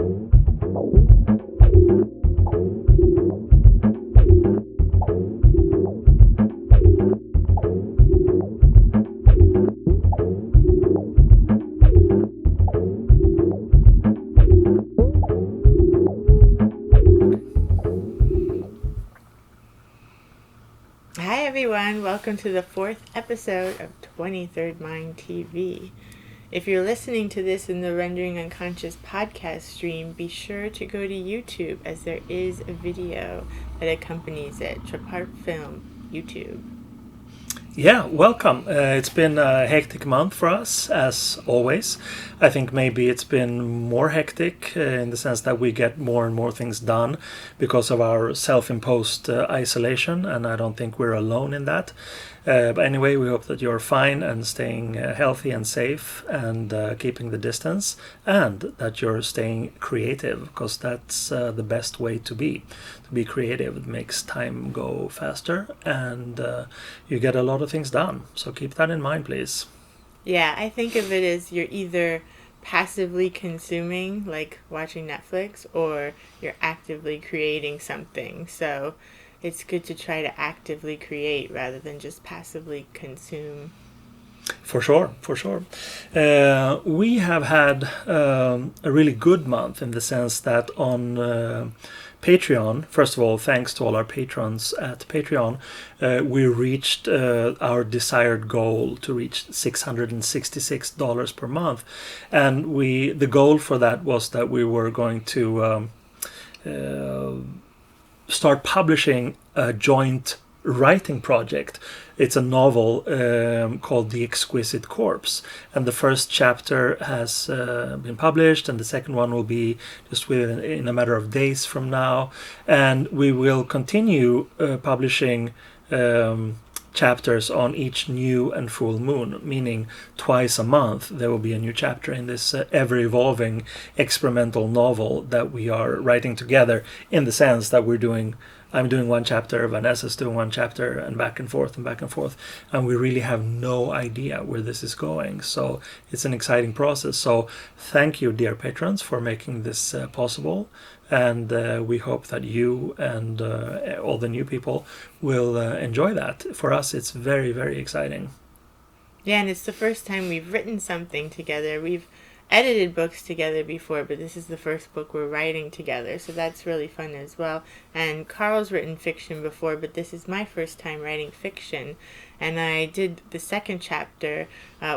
Hi everyone, welcome to the 4th episode of 23rd Mind TV. If you're listening to this in the Rendering Unconscious podcast stream, be sure to go to YouTube as there is a video that accompanies it. Trapart Film, YouTube. Yeah, welcome. It's been a hectic month for us, as always. I think maybe it's been more hectic in the sense that we get more and more things done because of our self-imposed isolation, and I don't think we're alone in that. But anyway, we hope that you're fine and staying healthy and safe and keeping the distance, and that you're staying creative, because that's the best way to be. To be creative, it makes time go faster, and you get a lot of things done. So keep that in mind, please. Yeah, I think of it as you're either passively consuming, like watching Netflix, or you're actively creating something. So it's good to try to actively create rather than just passively consume. For sure. We have had a really good month in the sense that on Patreon, first of all, thanks to all our patrons at Patreon, we reached our desired goal to reach $666 per month. And the goal for that was that we were going to start publishing a joint writing project. It's a novel called The Exquisite Corpse, and the first chapter has been published, and the second one will be just in a matter of days from now, and we will continue publishing chapters on each new and full moon, meaning twice a month there will be a new chapter in this ever-evolving experimental novel that we are writing together, in the sense that I'm doing one chapter, Vanessa's doing one chapter, and back and forth, and we really have no idea where this is going. So it's an exciting process. So thank you, dear patrons, for making this possible, and we hope that you and all the new people will enjoy that. For us, it's very, very exciting. Yeah, and it's the first time we've written something together. We've edited books together before, but this is the first book we're writing together, so that's really fun as well. And Carl's written fiction before, but this is my first time writing fiction, and I did the second chapter,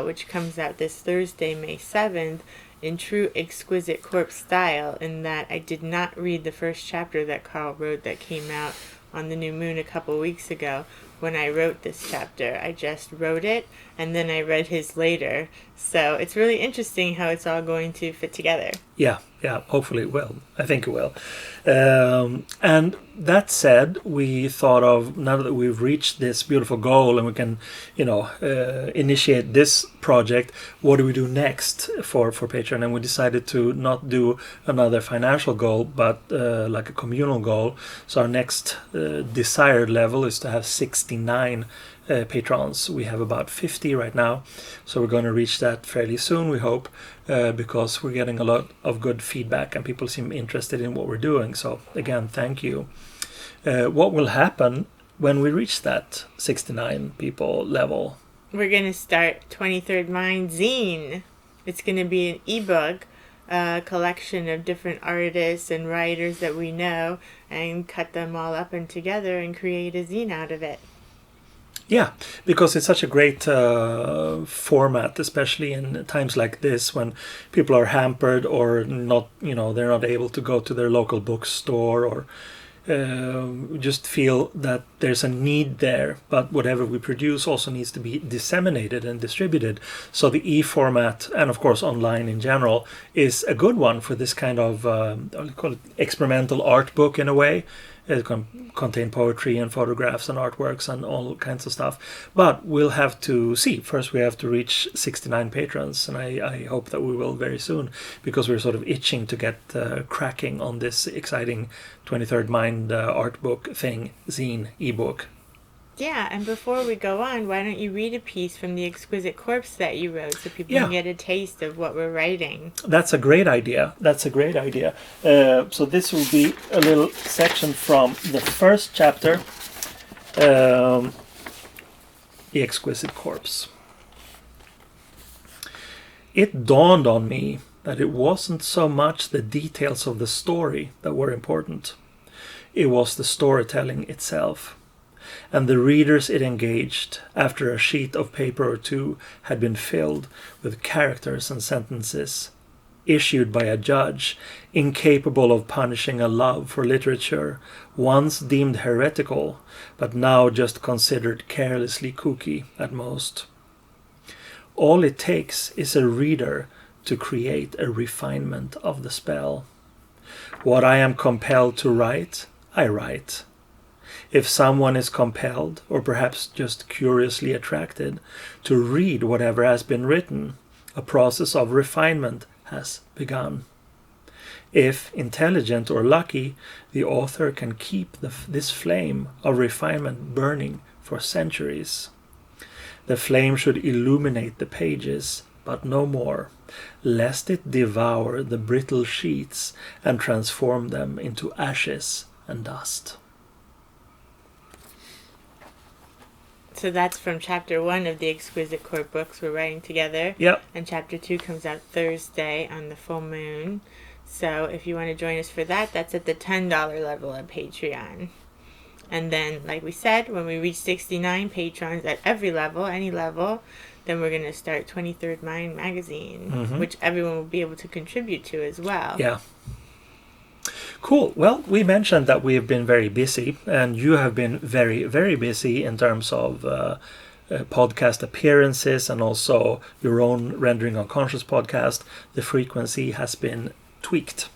which comes out this Thursday, May 7th, in true Exquisite Corpse style, in that I did not read the first chapter that Carl wrote that came out on the new moon a couple weeks ago. When I wrote this chapter, I just wrote it, and then I read his later. So it's really interesting how it's all going to fit together. Yeah, hopefully it will. I think it will. And that said, we thought of, now that we've reached this beautiful goal and we can, initiate this project, what do we do next for Patreon? And we decided to not do another financial goal, but like a communal goal. So our next desired level is to have 69 patrons. We have about 50 right now, so we're going to reach that fairly soon, we hope, because we're getting a lot of good feedback and people seem interested in what we're doing. So again, thank you. What will happen when we reach that 69 people level? We're going to start 23rd Mind zine. It's going to be an ebook, a collection of different artists and writers that we know, and cut them all up and together and create a zine out of it. Yeah, because it's such a great format, especially in times like this when people are hampered or not, they're not able to go to their local bookstore, or just feel that there's a need there, but whatever we produce also needs to be disseminated and distributed. So the e-format, and of course online in general, is a good one for this kind of call it experimental art book in a way. It can contain poetry and photographs and artworks and all kinds of stuff. But we'll have to see. First, we have to reach 69 patrons, and I hope that we will very soon, because we're sort of itching to get cracking on this exciting 23rd Mind art book thing, zine, ebook. Yeah, and before we go on, why don't you read a piece from the Exquisite Corpse that you wrote so people Yeah. can get a taste of what we're writing? That's a great idea. So this will be a little section from the first chapter, The Exquisite Corpse. It dawned on me that it wasn't so much the details of the story that were important. It was the storytelling itself, and the readers it engaged after a sheet of paper or two had been filled with characters and sentences issued by a judge incapable of punishing a love for literature once deemed heretical, but now just considered carelessly kooky at most. All it takes is a reader to create a refinement of the spell. What I am compelled to write, I write. If someone is compelled, or perhaps just curiously attracted, to read whatever has been written, a process of refinement has begun. If intelligent or lucky, the author can keep this flame of refinement burning for centuries. The flame should illuminate the pages, but no more, lest it devour the brittle sheets and transform them into ashes and dust. So that's from chapter 1 of the Exquisite Court books we're writing together. Yep. And chapter 2 comes out Thursday on the full moon. So if you want to join us for that, that's at the $10 level on Patreon. And then, like we said, when we reach 69 patrons at every level, any level, then we're going to start 23rd Mind magazine, which everyone will be able to contribute to as well. Yeah. Cool. Well, we mentioned that we have been very busy, and you have been very, very busy in terms of podcast appearances and also your own Rendering Unconscious podcast. The frequency has been tweaked.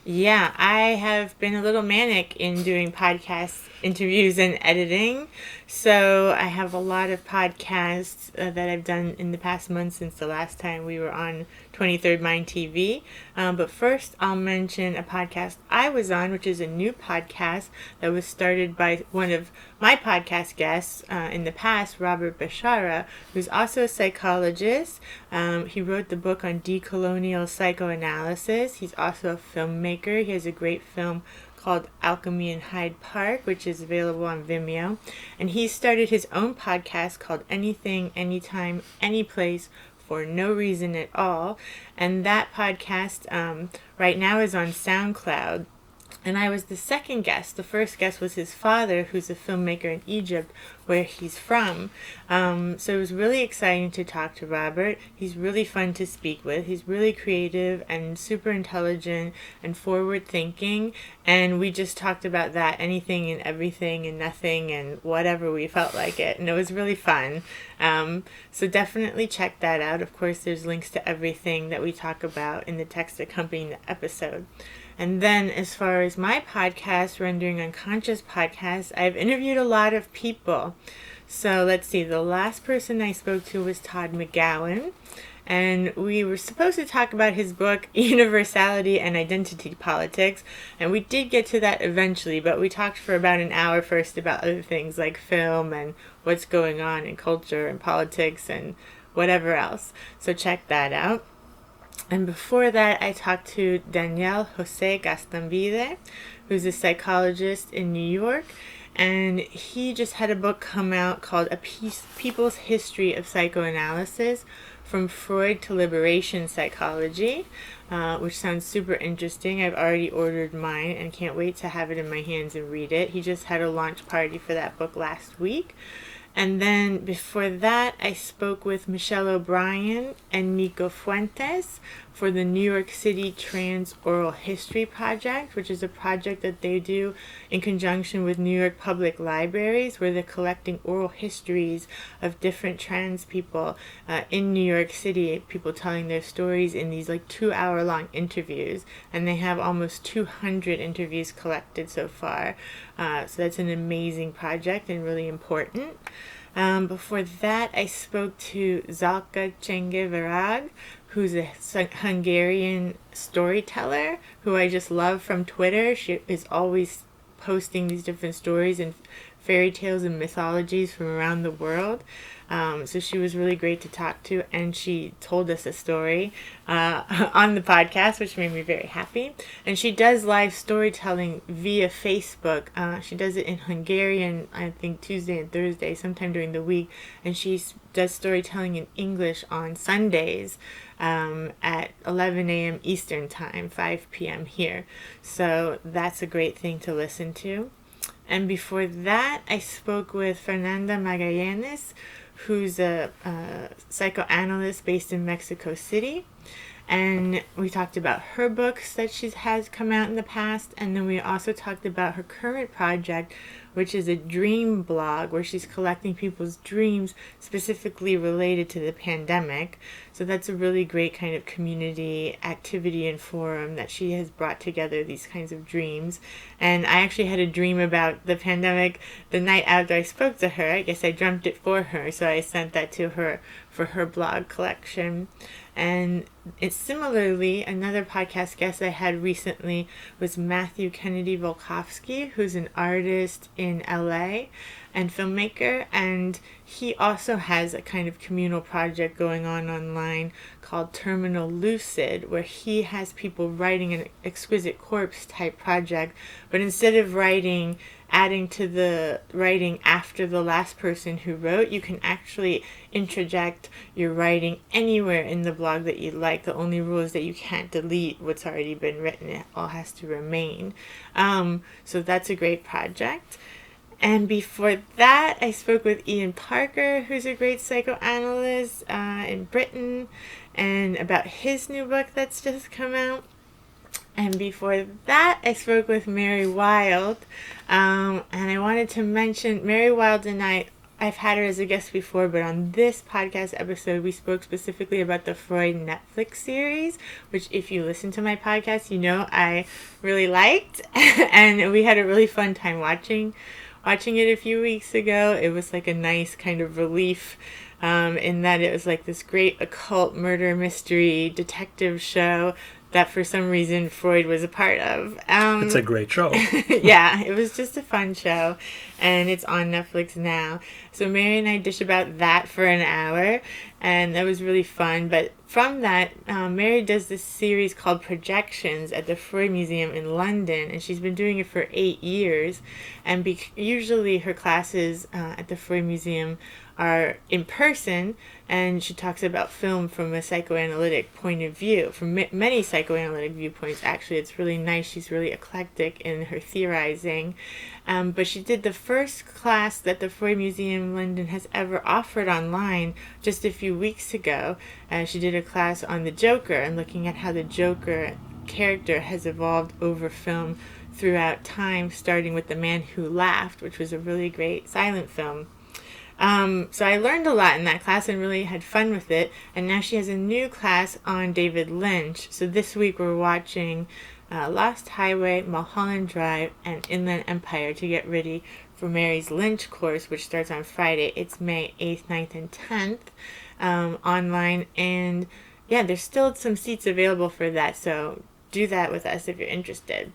Yeah, I have been a little manic in doing podcast interviews and editing. So I have a lot of podcasts that I've done in the past month since the last time we were on 23rd Mind TV. But first, I'll mention a podcast I was on, which is a new podcast that was started by one of my podcast guests in the past, Robert Bashara, who's also a psychologist. He wrote the book on decolonial psychoanalysis. He's also a filmmaker. He has a great film called Alchemy in Hyde Park, which is available on Vimeo. And he started his own podcast called Anything, Anytime, Anyplace, for no reason at all. And that podcast right now is on SoundCloud. And I was the second guest. The first guest was his father, who's a filmmaker in Egypt, where he's from. So it was really exciting to talk to Robert. He's really fun to speak with. He's really creative and super intelligent and forward-thinking. And we just talked about that, anything and everything and nothing and whatever we felt like it. And it was really fun. So definitely check that out. Of course, there's links to everything that we talk about in the text accompanying the episode. And then as far as my podcast, Rendering Unconscious podcast, I've interviewed a lot of people. So let's see, the last person I spoke to was Todd McGowan. And we were supposed to talk about his book, Universality and Identity Politics. And we did get to that eventually, but we talked for about an hour first about other things like film and what's going on in culture and politics and whatever else. So check that out. And before that, I talked to Daniel Jose Gastambide, who's a psychologist in New York. And he just had a book come out called People's History of Psychoanalysis, From Freud to Liberation Psychology, which sounds super interesting. I've already ordered mine and can't wait to have it in my hands and read it. He just had a launch party for that book last week. And then before that, I spoke with Michelle O'Brien and Nico Fuentes for the New York City Trans Oral History Project, which is a project that they do in conjunction with New York Public Libraries, where they're collecting oral histories of different trans people in New York City, people telling their stories in these like 2-hour-long interviews. And they have almost 200 interviews collected so far. So that's an amazing project and really important. Before that, I spoke to Zalka Csengeverag, who's a Hungarian storyteller who I just love from Twitter. She is always posting these different stories and fairy tales and mythologies from around the world. So she was really great to talk to, and she told us a story on the podcast, which made me very happy. And she does live storytelling via Facebook. She does it in Hungarian, I think Tuesday and Thursday, sometime during the week. And she does storytelling in English on Sundays at 11 a.m. Eastern Time, 5 p.m. here. So that's a great thing to listen to. And before that, I spoke with Fernanda Magallanes, who's a psychoanalyst based in Mexico City. And we talked about her books that she has come out in the past. And then we also talked about her current project, which is a dream blog where she's collecting people's dreams specifically related to the pandemic. So that's a really great kind of community activity and forum that she has brought together these kinds of dreams. And I actually had a dream about the pandemic the night after I spoke to her. I guess I dreamt it for her, so I sent that to her for her blog collection. And it's similarly, another podcast guest I had recently was Matthew Kennedy Volkovsky, who's an artist in LA and filmmaker, and he also has a kind of communal project going on online called Terminal Lucid, where he has people writing an Exquisite Corpse type project, but instead of adding to the writing after the last person who wrote, you can actually interject your writing anywhere in the blog that you like. The only rule is that you can't delete what's already been written. It all has to remain. So that's a great project. And before that, I spoke with Ian Parker, who's a great psychoanalyst in Britain, and about his new book that's just come out. And before that, I spoke with Mary Wilde. And I wanted to mention Mary Wilde and I've had her as a guest before, but on this podcast episode, we spoke specifically about the Freud Netflix series, which if you listen to my podcast, you know I really liked. And we had a really fun time watching it a few weeks ago. It was like a nice kind of relief in that it was like this great occult murder mystery detective show that for some reason Freud was a part of. It's a great show. Yeah, it was just a fun show, and it's on Netflix now. So Mary and I dish about that for an hour, and that was really fun. But from that, Mary does this series called Projections at the Freud Museum in London, and she's been doing it for 8 years. And usually her classes at the Freud Museum are in person, and she talks about film from a psychoanalytic point of view, from many psychoanalytic viewpoints. Actually, it's really nice. She's really eclectic in her theorizing. But she did the first class that the Freud Museum London has ever offered online just a few weeks ago. She did a class on the Joker and looking at how the Joker character has evolved over film throughout time, starting with The Man Who Laughed, which was a really great silent film. So I learned a lot in that class and really had fun with it. And now she has a new class on David Lynch. So this week we're watching Lost Highway, Mulholland Drive, and Inland Empire to get ready for Mary's Lynch course, which starts on Friday. It's May 8th, 9th, and 10th online. And yeah, there's still some seats available for that. So do that with us if you're interested.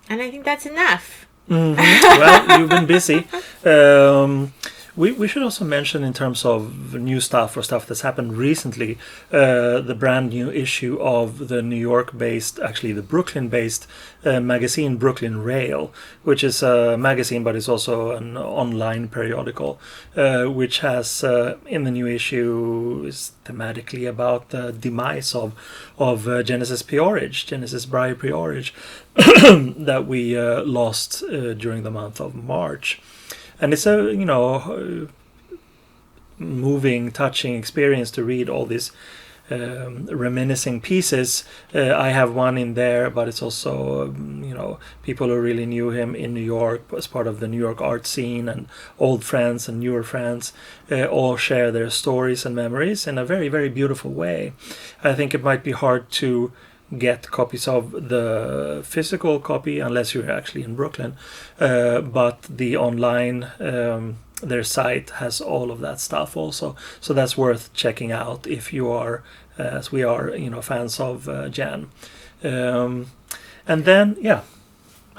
And I think that's enough. Mm-hmm. Well, you've been busy. We should also mention, in terms of new stuff or stuff that's happened recently, the brand new issue of the New York-based, actually the Brooklyn-based magazine Brooklyn Rail, which is a magazine but is also an online periodical, which has in the new issue is thematically about the demise of Genesis Bry Peorage, that we lost during the month of March. And it's a, moving, touching experience to read all these reminiscing pieces. I have one in there, but it's also, people who really knew him in New York as part of the New York art scene, and old friends and newer friends all share their stories and memories in a very, very beautiful way. I think it might be hard to get copies of the physical copy unless you're actually in Brooklyn, but the online their site has all of that stuff also, so that's worth checking out if you are, as we are, fans of Jan. And then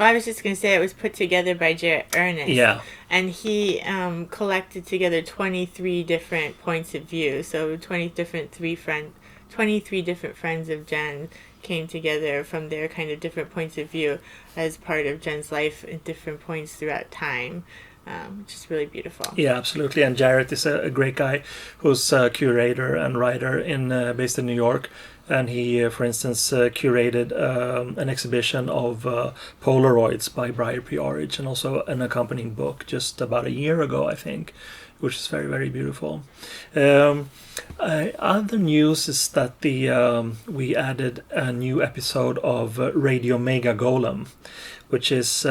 Well, I was just going to say it was put together by Jarrett Ernest. Yeah. And he collected together 23 different points of view. So 23 different friends of Jen came together from their kind of different points of view as part of Jen's life at different points throughout time. Which is really beautiful. Yeah, absolutely. And Jarrett is a great guy who's a curator and writer based in New York. And he, for instance, curated an exhibition of Polaroids by Briar P. Orridge, and also an accompanying book just about a year ago, I think, which is very, very beautiful. Other news is that we added a new episode of Radio Mega Golem, which is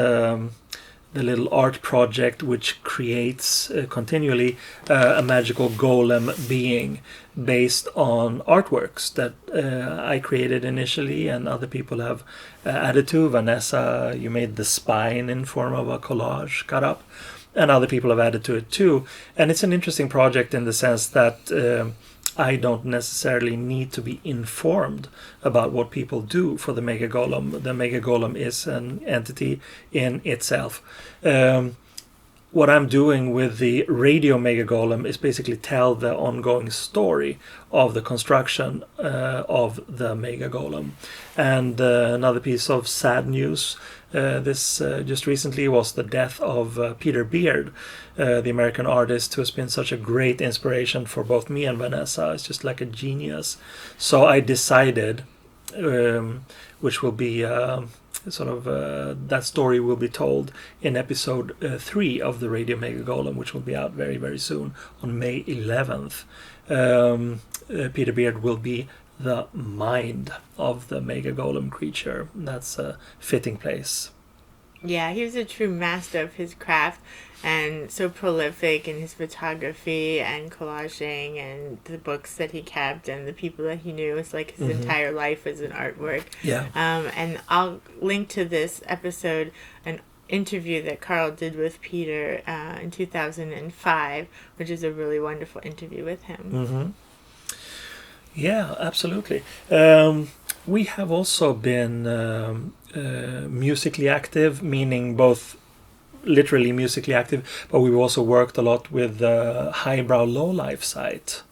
the little art project which creates continually a magical golem being based on artworks that I created initially and other people have added to. Vanessa, you made the spine in form of a collage cut up, and other people have added to it too. And it's an interesting project in the sense that I don't necessarily need to be informed about what people do for the Mega Golem. The Mega Golem is an entity in itself. What I'm doing with the Radio Mega Golem is basically tell the ongoing story of the construction of the Mega Golem. And another piece of sad news this just recently was the death of Peter Beard, the American artist who has been such a great inspiration for both me and Vanessa. It's just like a genius. So I decided, which will be that story will be told in episode 3 of the Radio Mega Golem, which will be out very, very soon on May 11th. Peter Beard will be the mind of the Mega Golem creature. That's a fitting place. Yeah, he was a true master of his craft and so prolific in his photography and collaging and the books that he kept and the people that he knew. It's like his entire life was an artwork. Yeah. And I'll link to this episode an interview that Carl did with Peter in 2005, which is a really wonderful interview with him. Mm-hmm. Yeah, absolutely. We have also been musically active, meaning both literally musically active, but we've also worked a lot with the Highbrow Lowlife site.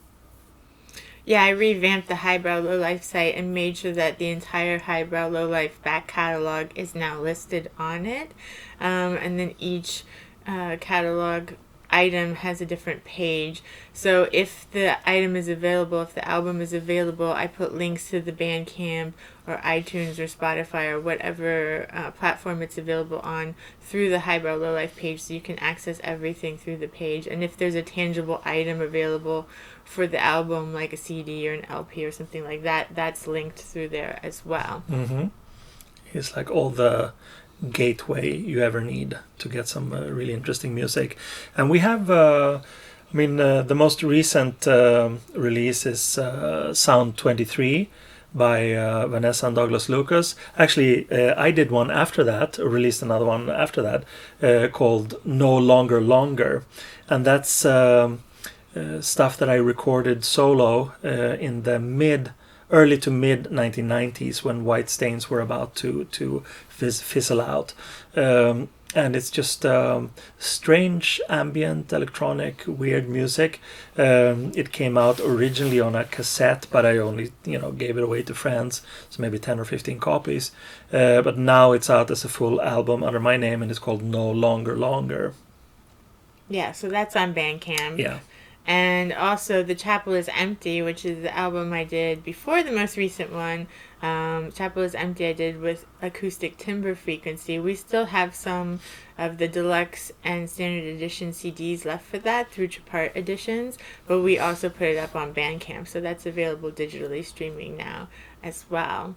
Yeah, I revamped the Highbrow Lowlife site and made sure that the entire Highbrow Lowlife back catalog is now listed on it. And then each catalog item has a different page. So if the item is available, if the album is available, I put links to the Bandcamp or iTunes or Spotify or whatever platform it's available on through the Highbrow Lowlife page, so you can access everything through the page. And if there's a tangible item available for the album, like a CD or an LP or something like that, that's linked through there as well. Mm-hmm. It's like all the gateway you ever need to get some really interesting music. And we have the most recent release is Sound 23 by Vanessa and Douglas Lucas. Actually, I did one after that, released another one after that, called No Longer Longer, and that's stuff that I recorded solo in the early to mid 1990s when White Stains were about to fizzle out. And it's just strange, ambient, electronic, weird music. It came out originally on a cassette, but I only gave it away to friends, so maybe 10 or 15 copies. But now it's out as a full album under my name, and it's called No Longer Longer. Yeah, so that's on Bandcamp. Yeah. And also The Chapel is Empty, which is the album I did before the most recent one. Chapel is Empty I did with acoustic timbre frequency. We still have some of the deluxe and standard edition CDs left for that through Trapart editions, but we also put it up on Bandcamp, so that's available digitally streaming now as well.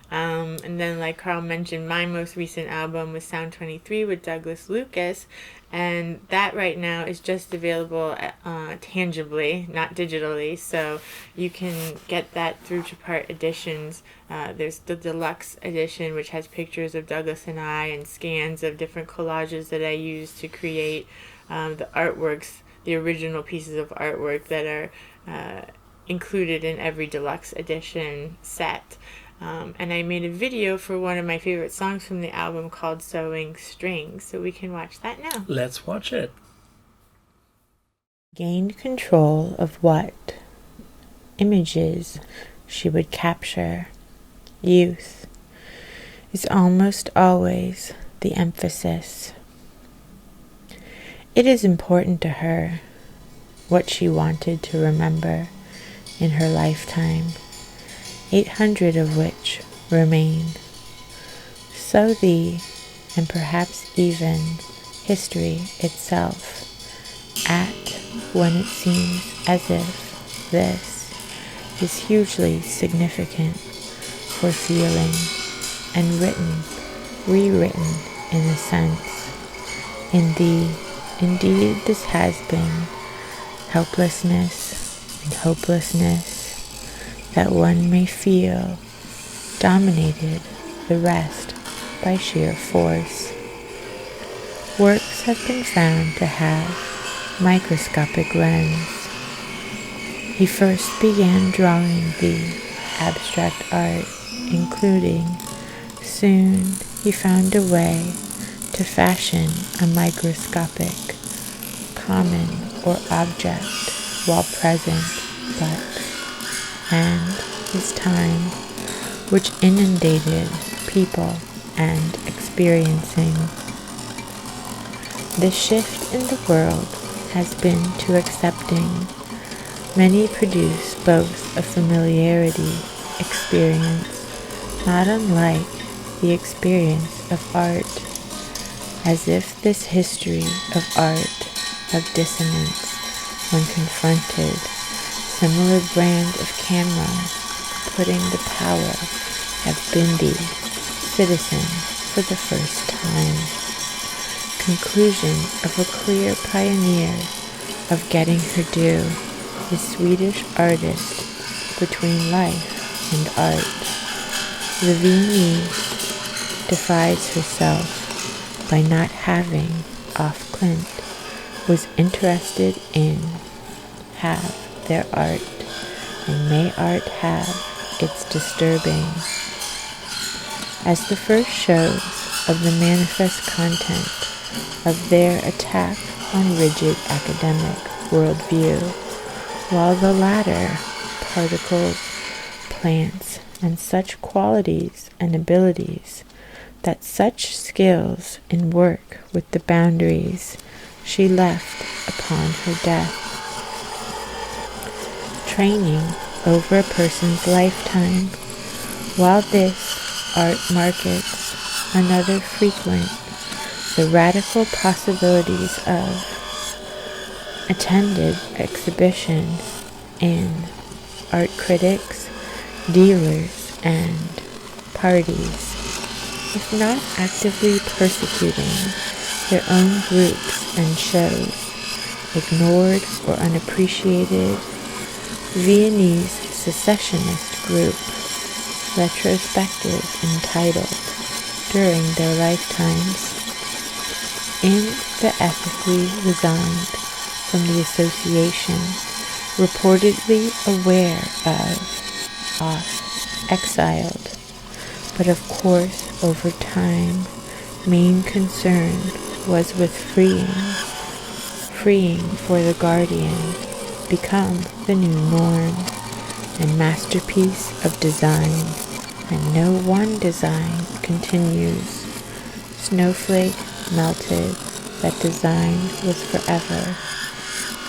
And then, like Carl mentioned, my most recent album was Sound 23 with Douglas Lucas, and that right now is just available tangibly, not digitally, so you can get that through Trapart editions. There's the deluxe edition, which has pictures of Douglas and I and scans of different collages that I use to create the artworks, the original pieces of artwork that are included in every deluxe edition set. And I made a video for one of my favorite songs from the album called Sewing Strings, so we can watch that now. Let's watch it. Gained control of what images she would capture. Youth is almost always the emphasis. It is important to her what she wanted to remember in her lifetime, 800 of which remain. So and perhaps even history itself, act when it seems as if this is hugely significant for feeling and rewritten in a sense. Indeed, this has been helplessness and hopelessness that one may feel dominated the rest by sheer force. Works have been found to have microscopic lens. He first began drawing the abstract art, including. Soon he found a way to fashion a microscopic, common or object while present, and his time, which inundated people and experiencing. The shift in the world has been to accepting. Many produce both a familiarity experience, not unlike the experience of art, as if this history of art, of dissonance, when confronted, similar brand of camera, putting the power of Bindi, citizen, for the first time. Conclusion of a clear pioneer of getting her due, the Swedish artist between life and art. The Viennese defies herself by not having off Clint, was interested in, have their art, and may art have its disturbing. As the first shows of the manifest content of their attack on rigid academic worldview, while the latter, particles, plants, and such qualities and abilities, that such skills in work with the boundaries she left upon her death. Training over a person's lifetime, while this art markets another frequent the radical possibilities of attended exhibition in art critics, dealers, and parties, if not actively persecuting their own groups and shows, ignored or unappreciated. Viennese secessionist group, retrospective entitled during their lifetimes, in the ethically resigned from the association, reportedly aware of, exiled, but of course over time, main concern was with freeing for the guardian, become the new norm, and masterpiece of design, and no one design continues. Snowflake melted, that design was forever,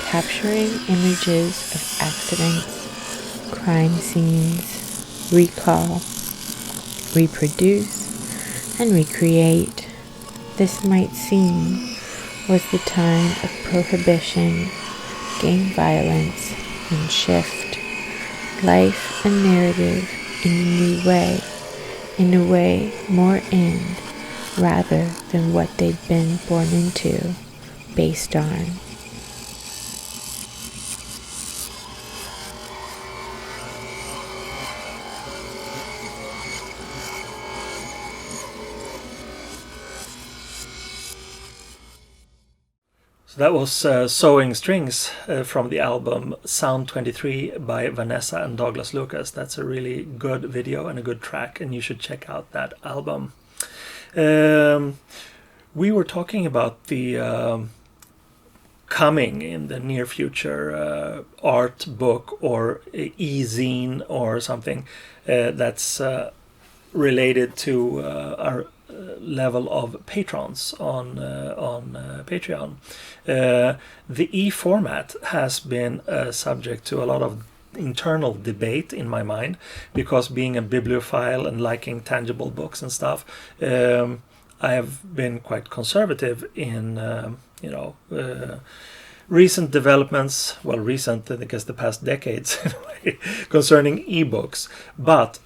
capturing images of accidents, crime scenes, recall, reproduce, and recreate. This might seem was the time of prohibition, gang violence, and shift, life and narrative in a new way, in a way more in, rather than what they'd been born into, based on. So that was Sewing Strings from the album Sound 23 by Vanessa and Douglas Lucas. That's a really good video and a good track, and you should check out that album. We were talking about the coming in the near future art book or e-zine or something that's related to our level of patrons on Patreon. The e-format has been a subject to a lot of internal debate in my mind, because being a bibliophile and liking tangible books and stuff, I have been quite conservative in recent developments, well, recent, I guess the past decades in a way, concerning ebooks. But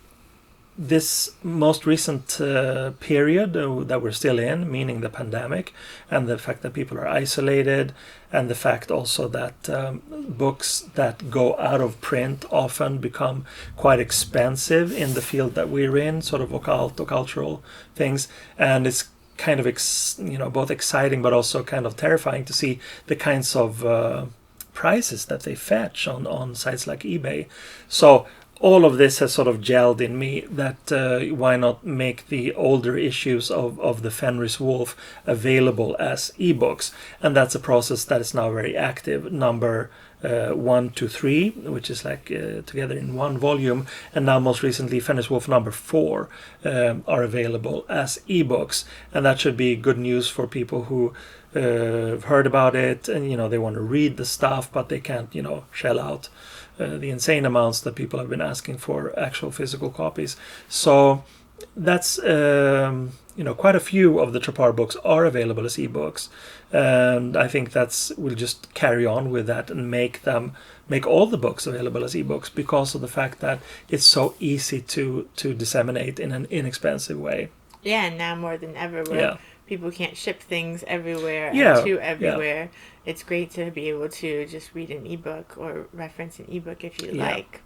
this most recent period that we're still in, meaning the pandemic, and the fact that people are isolated, and the fact also that books that go out of print often become quite expensive in the field that we're in, sort of occult or cultural things, and it's kind of both exciting but also kind of terrifying to see the kinds of prices that they fetch on sites like eBay. So all of this has sort of gelled in me that why not make the older issues of the Fenris Wolf available as ebooks, and that's a process that is now very active. Number 1 to 3, which is like together in one volume, and now most recently Fenris Wolf number 4 are available as ebooks, and that should be good news for people who have heard about it and they want to read the stuff, but they can't shell out the insane amounts that people have been asking for actual physical copies. So that's quite a few of the Trapart books are available as ebooks, and I think we'll just carry on with that and make all the books available as ebooks, because of the fact that it's so easy to disseminate in an inexpensive way. Yeah, and now more than ever, where people can't ship things everywhere Yeah, and to everywhere. yeah. It's great to be able to just read an ebook or reference an ebook if you like.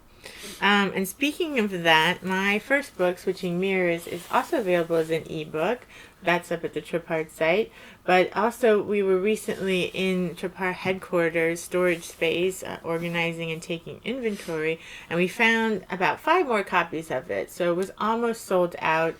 And speaking of that, my first book, Switching Mirrors, is also available as an ebook. That's up at the Trapart site. But also, we were recently in Trapart headquarters storage space, organizing and taking inventory, and we found about 5 more copies of it. So it was almost sold out.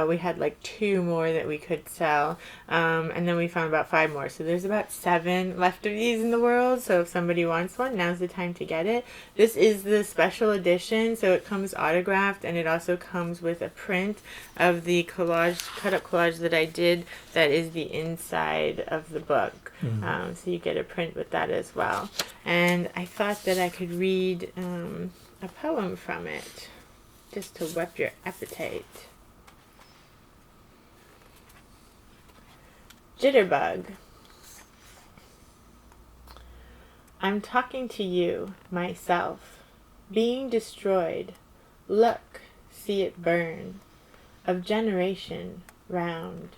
We had like 2 more that we could sell, and then we found about 5 more. So there's about 7 left of these in the world. So if somebody wants one, now's the time to get it. This is the special edition, so it comes autographed, and it also comes with a print of the cut-up collage that I did. That is the inside of the book. So you get a print with that as well. And I thought that I could read a poem from it, just to whet your appetite. Jitterbug. I'm talking to you, myself, being destroyed. Look, see it burn, of generation round.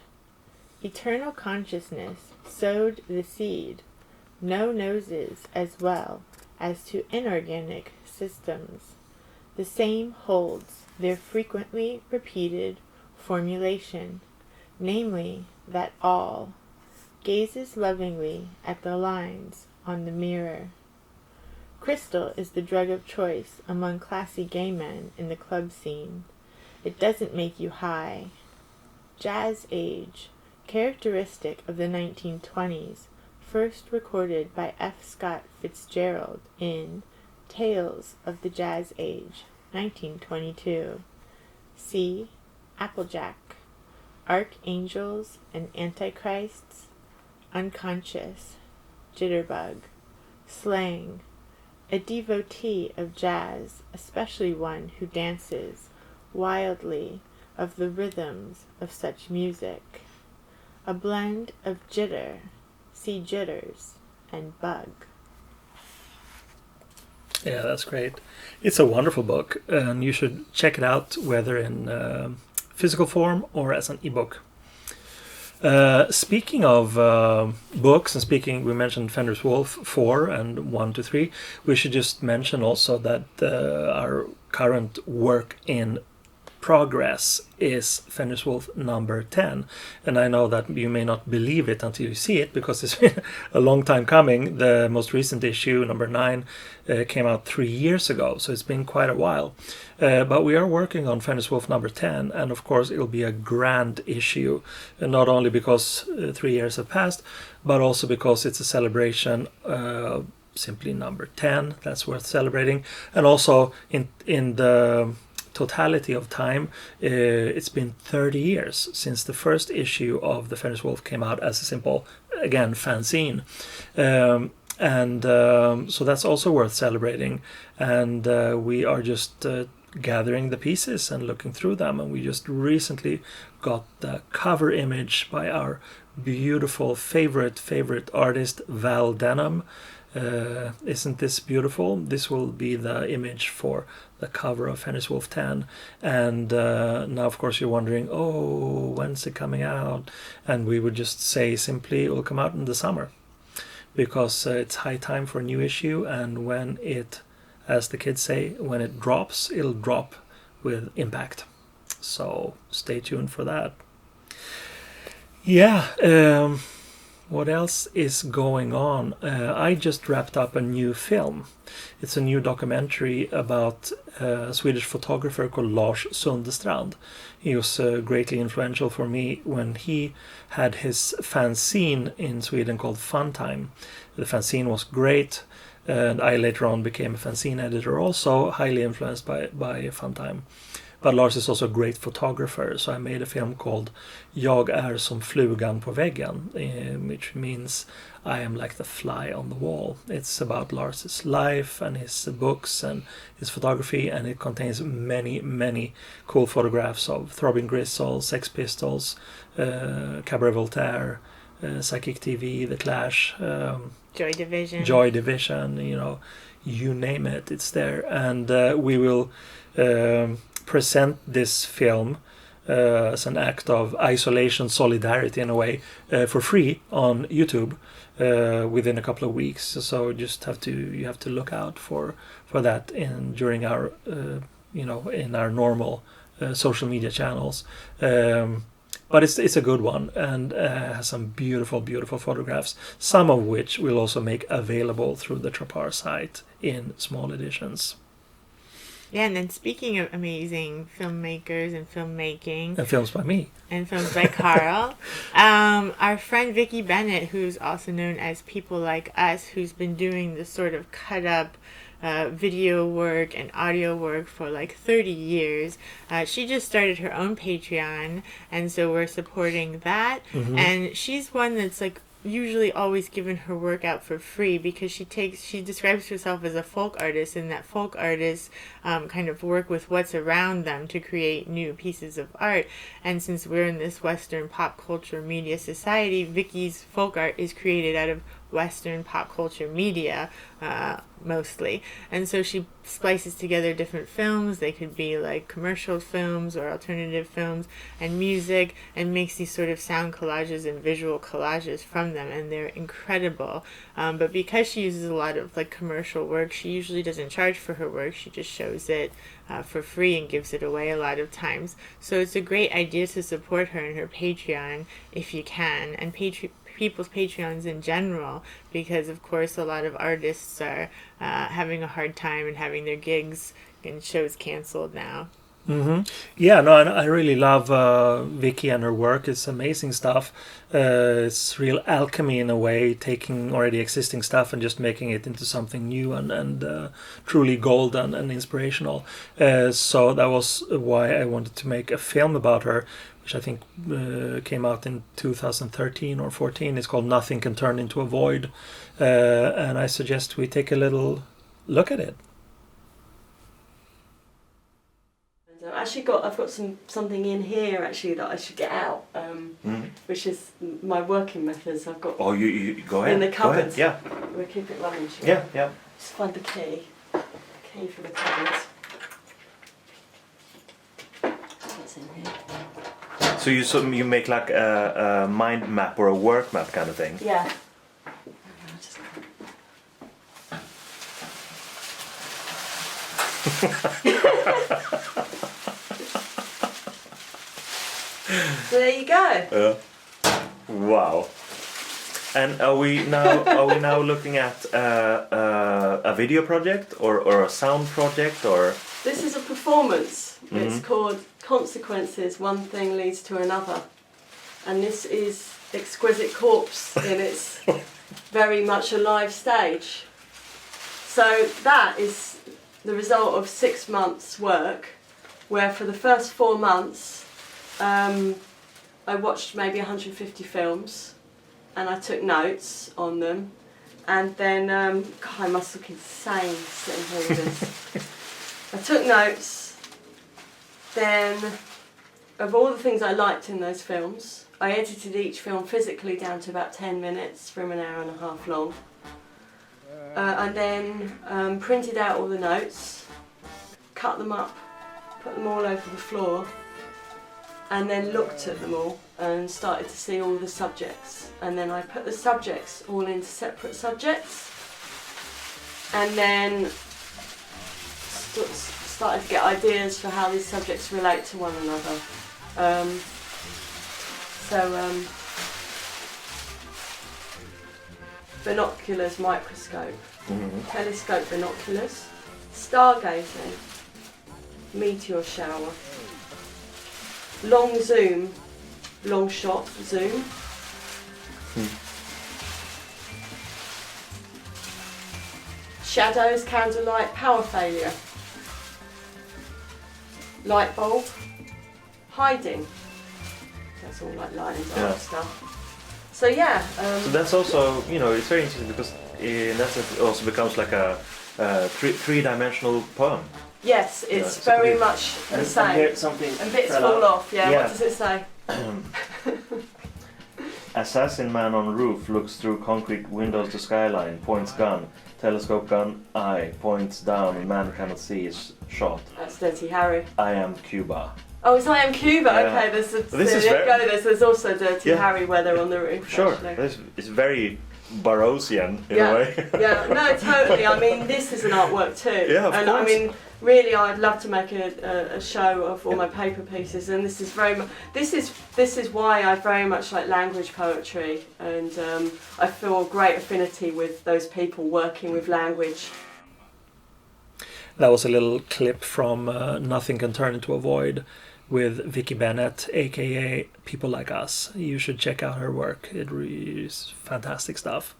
Eternal consciousness sowed the seed, no noses as well as to inorganic systems. The same holds their frequently repeated formulation, namely that all gazes lovingly at the lines on the mirror. Crystal is the drug of choice among classy gay men in the club scene. It doesn't make you high. Jazz age, characteristic of the 1920s, first recorded by F. Scott Fitzgerald in Tales of the Jazz Age, 1922. See Applejack, Archangels and Antichrists, Unconscious, Jitterbug, Slang, a devotee of jazz, especially one who dances wildly of the rhythms of such music. A blend of jitter, see jitters, and bug. Yeah, that's great. It's a wonderful book, and you should check it out, whether in physical form or as an ebook. Speaking of books, and we mentioned Fenris Wolf 4 and 1 to 3, we should just mention also that our current work in progress is Fenris Wolf number 10. And I know that you may not believe it until you see it, because it's been a long time coming. The most recent issue, number 9, came out 3 years ago, so it's been quite a while. But we are working on Fenris Wolf number 10, and of course it'll be a grand issue, not only because 3 years have passed, but also because it's a celebration, simply number 10, that's worth celebrating. And also in the totality of time, it's been 30 years since the first issue of the Fenris Wolf came out as a simple, again, fanzine. So that's also worth celebrating. And we are just gathering the pieces and looking through them. And we just recently got the cover image by our beautiful favorite artist, Val Denham. Isn't this beautiful? This will be the image for the cover of Fenris Wolf 10. And now, of course, you're wondering, oh, when's it coming out? And we would just say simply, it will come out in the summer, because it's high time for a new issue. And when it, as the kids say, when it drops, it'll drop with impact. So stay tuned for that. Yeah. What else is going on? I just wrapped up a new film. It's a new documentary about a Swedish photographer called Lars Sundestrand. He was greatly influential for me when he had his fanzine in Sweden called Funtime. The fanzine was great, and I later on became a fanzine editor, also highly influenced by Funtime. But Lars is also a great photographer, so I made a film called Jag är som flugan på väggen, which means I am like the fly on the wall. It's about Lars's life and his books and his photography, and it contains many cool photographs of Throbbing Gristle, Sex Pistols, Cabaret Voltaire, Psychic TV, The Clash, Joy Division, you name it, it's there. And we will present this film as an act of isolation solidarity in a way, for free on YouTube within a couple of weeks. So just you have to look out for that during our in our normal social media channels. But it's a good one, and has some beautiful photographs, some of which we'll also make available through the Trapart site in small editions. Yeah, and then speaking of amazing filmmakers and filmmaking... And films by me. And films by Carl. Our friend Vicki Bennett, who's also known as People Like Us, who's been doing this sort of cut-up video work and audio work for like 30 years. She just started her own Patreon, and so we're supporting that. Mm-hmm. And she's one that's like usually always given her work out for free, because she describes herself as a folk artist, and that folk artists kind of work with what's around them to create new pieces of art. And since we're in this Western pop culture media society, Vicky's folk art is created out of Western pop culture media, mostly. And so she splices together different films. They could be like commercial films or alternative films, and music, and makes these sort of sound collages and visual collages from them, and they're incredible. But because she uses a lot of like commercial work, she usually doesn't charge for her work. She just shows it for free and gives it away a lot of times. So it's a great idea to support her in her Patreon if you can, and people's Patreons in general, because of course a lot of artists are having a hard time and having their gigs and shows canceled now. Mm-hmm. Yeah, no, I really love Vicky and her work. It's amazing stuff. It's real alchemy in a way, taking already existing stuff and just making it into something new and truly golden and inspirational. So that was why I wanted to make a film about her, which I think came out in 2013 or 14. It's called Nothing Can Turn Into a Void. And I suggest we take a little look at it. I've got something in here actually that I should get out, which is my working methods. I've got. Oh, you go ahead. In the cupboard. Yeah. We'll keep it running. Yeah. Just find the key. Key for the cupboard. What's in here? So you make like a mind map or a work map kind of thing. Yeah. So there you go. Wow. And are we now looking at a video project or a sound project or? This is a performance. It's called Consequences. One thing leads to another, and this is Exquisite Corpse in its very much alive stage. So that is the result of 6 months' work, where for the first 4 months I watched maybe 150 films and I took notes on them, and then God, I must look insane sitting here with this. I took notes, then of all the things I liked in those films, I edited each film physically down to about 10 minutes from an hour and a half long. And then printed out all the notes, cut them up, put them all over the floor, and then looked at them all and started to see all the subjects. And then I put the subjects all into separate subjects, and then started to get ideas for how these subjects relate to one another. Binoculars, microscope, telescope binoculars, stargazing, meteor shower, long zoom, long shot zoom, shadows, candlelight, power failure, light bulb, hiding. That's all like lines art stuff. So yeah. So that's also, it's very interesting because in that sense it also becomes like a three-dimensional poem. Yes, it's very much the same. And bits fall off. Yeah. What does it say? Assassin man on roof looks through concrete windows to skyline, points gun, telescope gun, eye, points down, man cannot see is shot. That's Dirty Harry. I am Cuba. Oh, it's I am Cuba. Yeah. Okay, there's also Dirty Harry where they're on the roof. Sure, actually. it's very Burroughsian in a way. Yeah, no, totally. I mean, this is an artwork too. Yeah, of course. I mean, really, I'd love to make a show of all my paper pieces, and this is very much. This is why I very much like language poetry, and I feel a great affinity with those people working with language. That was a little clip from Nothing Can Turn Into a Void with Vicky Bennett, aka People Like Us. You should check out her work. It really is fantastic stuff.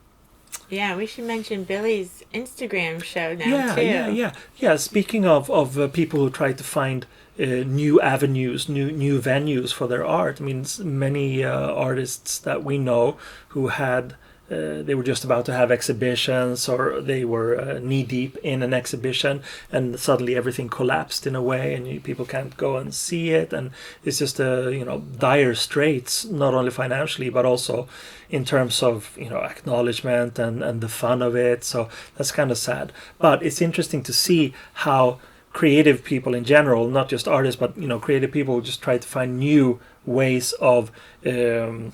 Yeah, we should mention Billy's Instagram show now too. Yeah. Speaking of people who try to find new avenues, new venues for their art. I mean, many artists that we know who had they were just about to have exhibitions, or they were knee deep in an exhibition, and suddenly everything collapsed in a way, and people can't go and see it, and it's just dire straits, not only financially but also in terms of acknowledgement and the fun of it. So that's kind of sad, but it's interesting to see how creative people in general, not just artists, but creative people just try to find new ways of getting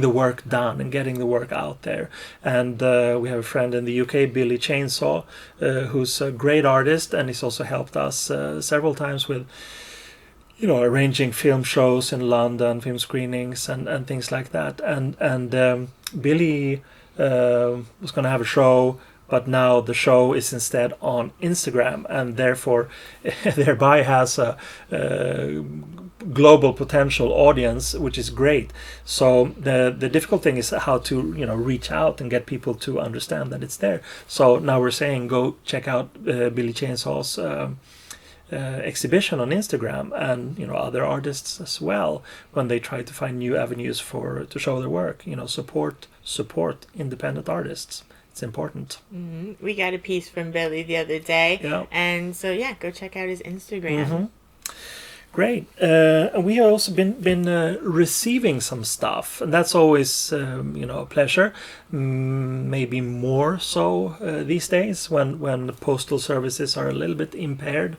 the work done and getting the work out there. And we have a friend in the UK, Billy Chainsaw, who's a great artist, and he's also helped us several times with arranging film shows in London, film screenings and things like that. And Billy was going to have a show, but now the show is instead on Instagram, and therefore thereby has a global potential audience, which is great. So the difficult thing is how to reach out and get people to understand that it's there. So now we're saying go check out Billy Chainsaw's exhibition on Instagram, and other artists as well, when they try to find new avenues to show their work. Support independent artists. It's important. Mm-hmm. We got a piece from Billy the other day, and so go check out his Instagram. Mm-hmm. Great. And we have also been receiving some stuff, and that's always a pleasure. Maybe more so these days when the postal services are a little bit impaired.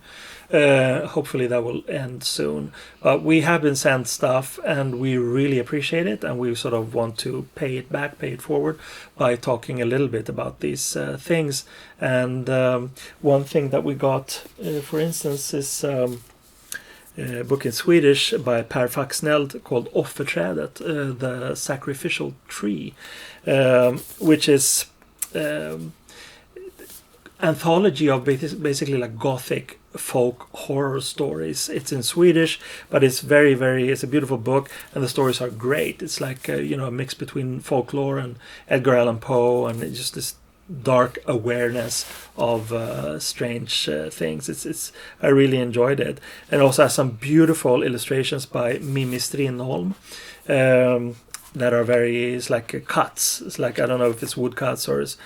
Hopefully that will end soon. But we have been sent stuff, and we really appreciate it, and we sort of want to pay it forward by talking a little bit about these things. And one thing that we got, for instance, is book in Swedish by Per Faxneld called Offerträdet, the Sacrificial Tree, which is anthology of basically like gothic folk horror stories. It's in Swedish, but it's it's a beautiful book, and the stories are great. It's like a mix between folklore and Edgar Allan Poe, and it's just this dark awareness of strange things. I really enjoyed it, and also has some beautiful illustrations by Mimmi Strindholm that are it's like cuts. It's like, I don't know if it's woodcuts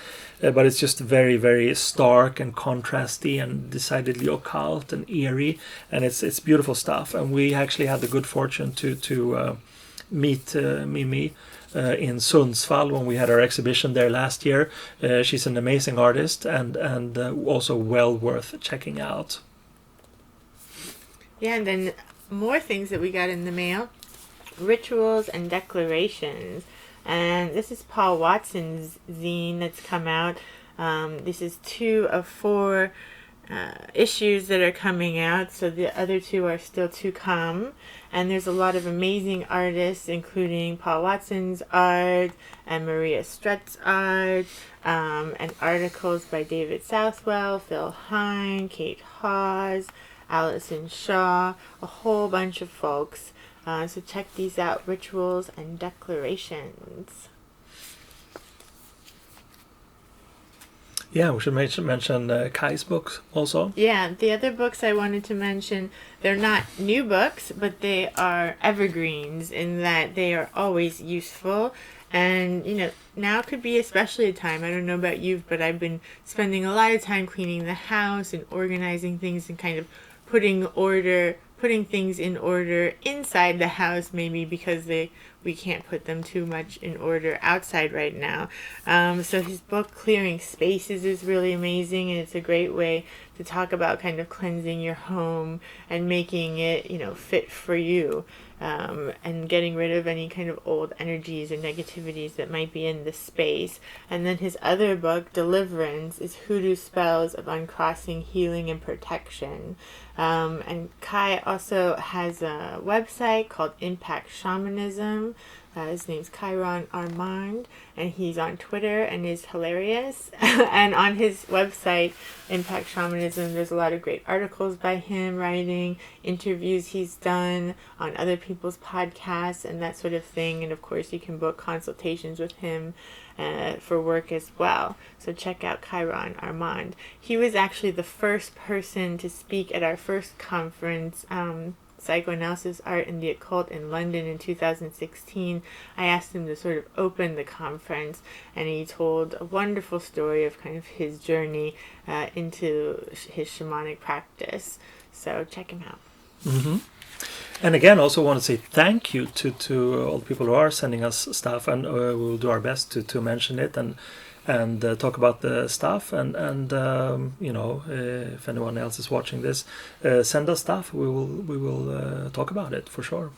but it's just very, very stark and contrasty and decidedly occult and eerie, and it's beautiful stuff. And we actually had the good fortune to meet Mimmi in Sundsvall when we had our exhibition there last year. She's an amazing artist and also well worth checking out. Yeah, and then more things that we got in the mail. Rituals and Declarations. And this is Paul Watson's zine that's come out. This is 2 of 4 issues that are coming out, so the other 2 are still to come. And there's a lot of amazing artists, including Paul Watson's art and Maria Strutt's art, and articles by David Southwell, Phil Hine, Kate Hawes, Alison Shaw, a whole bunch of folks. So check these out, Rituals and Declarations. Yeah, we should mention Kai's books also. Yeah, the other books I wanted to mention, they're not new books, but they are evergreens in that they are always useful. And, now could be especially a time, I don't know about you, but I've been spending a lot of time cleaning the house and organizing things and kind of putting things in order inside the house, maybe because we can't put them too much in order outside right now. So his book Clearing Spaces is really amazing, and it's a great way to talk about kind of cleansing your home and making it fit for you, and getting rid of any kind of old energies or negativities that might be in the space. And then his other book, Deliverance, is Hoodoo Spells of Uncrossing Healing and Protection. And Kai also has a website called Impact Shamanism. His name's Chiron Armand, and he's on Twitter and is hilarious. And on his website, Impact Shamanism, there's a lot of great articles by him writing, interviews he's done on other people's podcasts and that sort of thing. And of course, you can book consultations with him for work as well. So check out Chiron Armand. He was actually the first person to speak at our first conference, Psychoanalysis, Art, and the Occult in London in 2016. I asked him to sort of open the conference, and he told a wonderful story of kind of his journey into his shamanic practice. So check him out. Mm-hmm. And again, also want to say thank you to all the people who are sending us stuff, and we'll do our best to mention it and talk about the stuff, and if anyone else is watching this, send us stuff. We will talk about it for sure.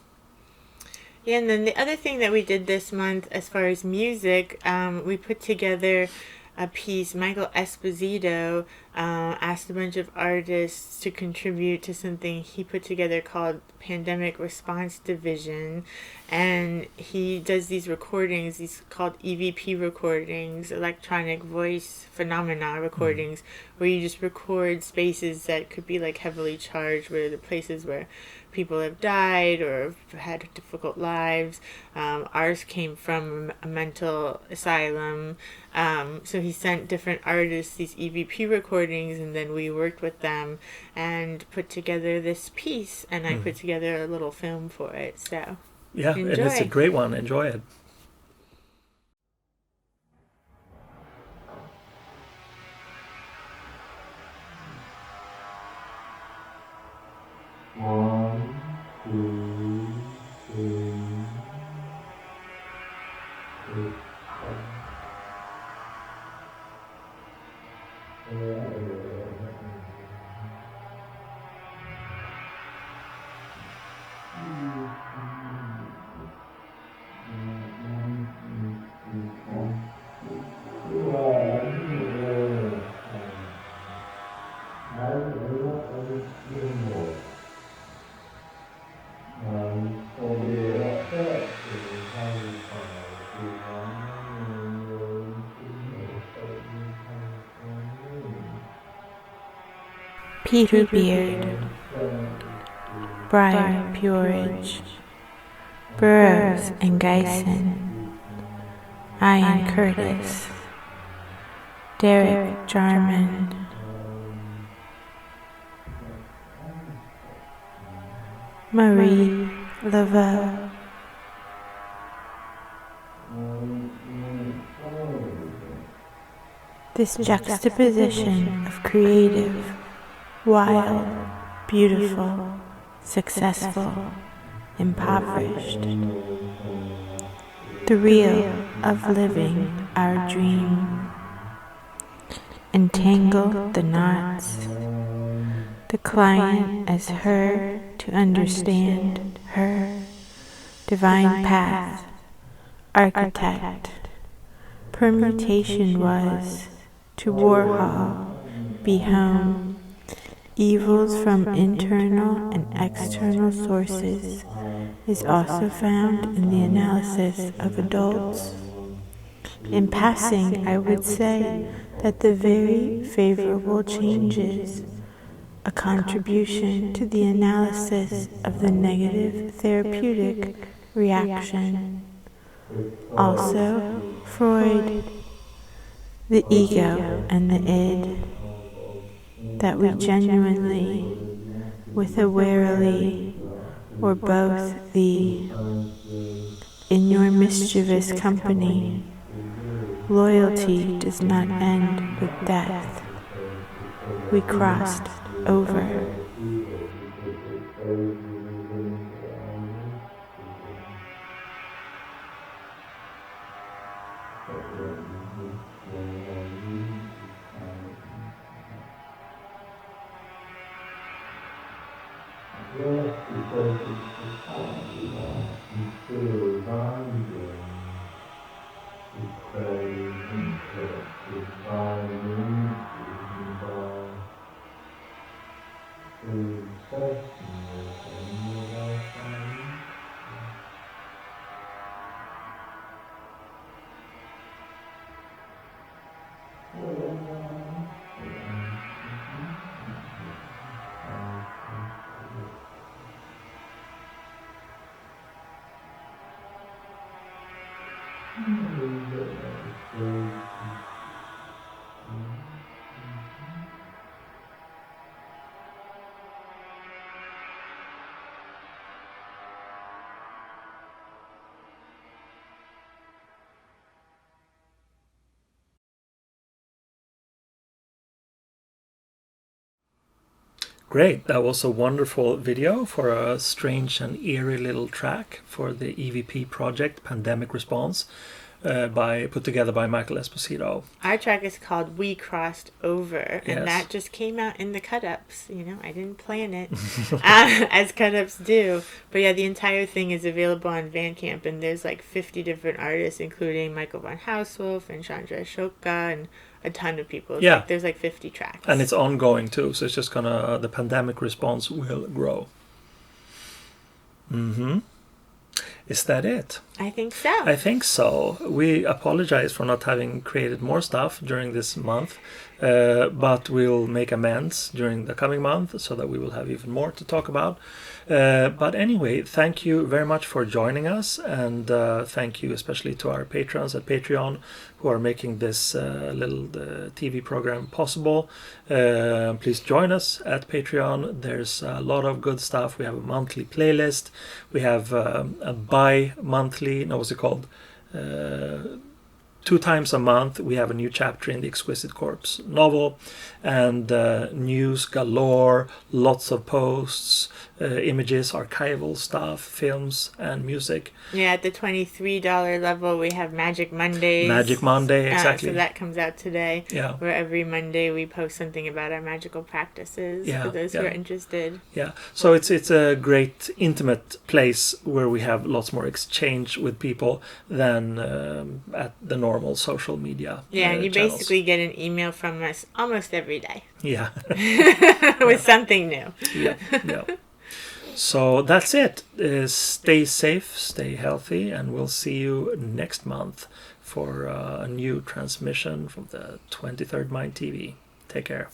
Yeah, and then the other thing that we did this month as far as music, we put together a piece. Michael Esposito asked a bunch of artists to contribute to something he put together called Pandemic Response Division, and he does these recordings, these called EVP recordings, electronic voice phenomena recordings, where you just record spaces that could be like heavily charged, where the places where people have died or have had difficult lives. Ours came from a mental asylum. So he sent different artists these EVP recordings, and then we worked with them and put together this piece, and I put together a little film for it. So yeah, enjoy. And it's a great one. Enjoy it. Peterbeard, Briar Peerage, Burroughs and Geisen, Ian Curtis, Derek Jarman, Marie Laveau. This juxtaposition of creative, wild, beautiful, successful, impoverished, the real of living our dream, entangle the knots, the client as her to understand her, divine path, architect, permutation was, to Warhol, be home, evils from internal and external sources is also found in the analysis of adults. In passing, I would say that the very favorable changes, a contribution to the analysis of the negative therapeutic reaction. Also, Freud, the ego and the id, that we genuinely, with a warily, or both thee, in your mischievous company, loyalty does not end with death. We crossed over. Great, that was a wonderful video for a strange and eerie little track for the EVP project, Pandemic Response, put together by Michael Esposito. Our track is called We Crossed Over, and Yes. that just came out in the cut-ups. You know, I didn't plan it, as cut-ups do. But yeah, the entire thing is available on Bandcamp, and there's like 50 different artists, including Michael von Hauswolf and Chandra Ashoka and a ton of people. Yeah. There's like 50 tracks. And it's ongoing too, so it's just gonna, the Pandemic Response will grow. Is that it? I think so. I think so. We apologize for not having created more stuff during this month, but we'll make amends during the coming month so that we will have even more to talk about. But anyway, thank you very much for joining us, and thank you especially to our patrons at Patreon who are making this little TV program possible. Please join us at Patreon. There's a lot of good stuff. We have a monthly playlist. We have a bi-monthly, no, what's it called? 2 times a month we have a new chapter in the Exquisite Corpse novel, and news galore, lots of posts, images, archival stuff, films, and music. Yeah, at the $23 level, we have Magic Mondays. Magic Monday, exactly. So that comes out today. Yeah. Where every Monday we post something about our magical practices for those who are interested. Yeah, so it's a great intimate place where we have lots more exchange with people than at the normal social media. Yeah, and you channels. basically get an email from us almost every day. Yeah. With something new. Yeah. So that's it. Stay safe, stay healthy, and we'll see you next month for a new transmission from the 23rd Mind TV. Take care.